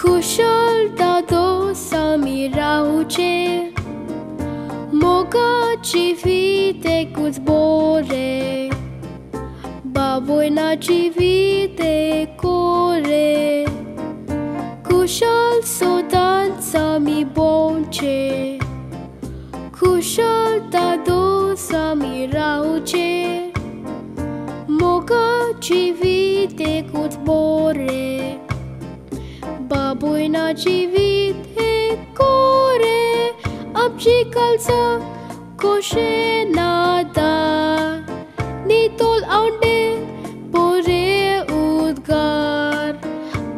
कुशल दादो समीराउचे मोगा जीविते कुछ बोरे बाबोय ना जीविते कोरे कुशल सोदान समी बोंचे कुशल दादो समीराउचे मोगा जीविते कुछ बोरे बाबोय ना जीविते कोरे अब जिकलसा कोशे नादा nitol aunde pore udgar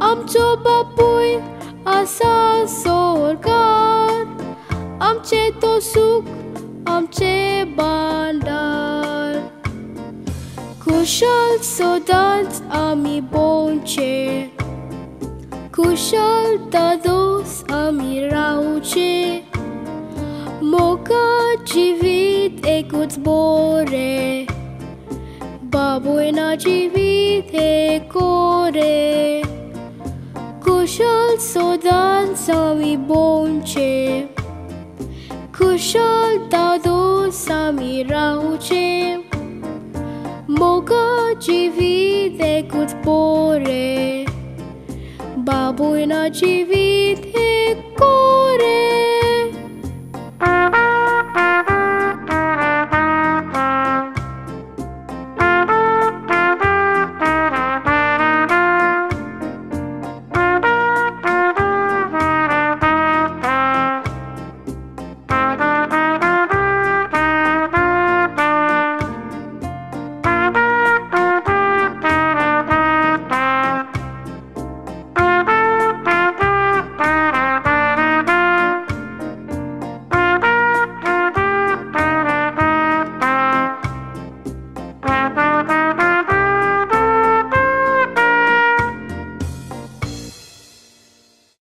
amcho bapuy asa sorgar amche to suk amche bandar kushal sodans ami bonche कुशल दादोस आमी रावचे मोगा जीवित एकूच बोरे बाबोय ना जीवित एक कोरे कुशल सोदांस आमी बोंचे कुशल दादोस आमी रावचे मोगा जीवित एकूच बोरे बाबोय ना जीवित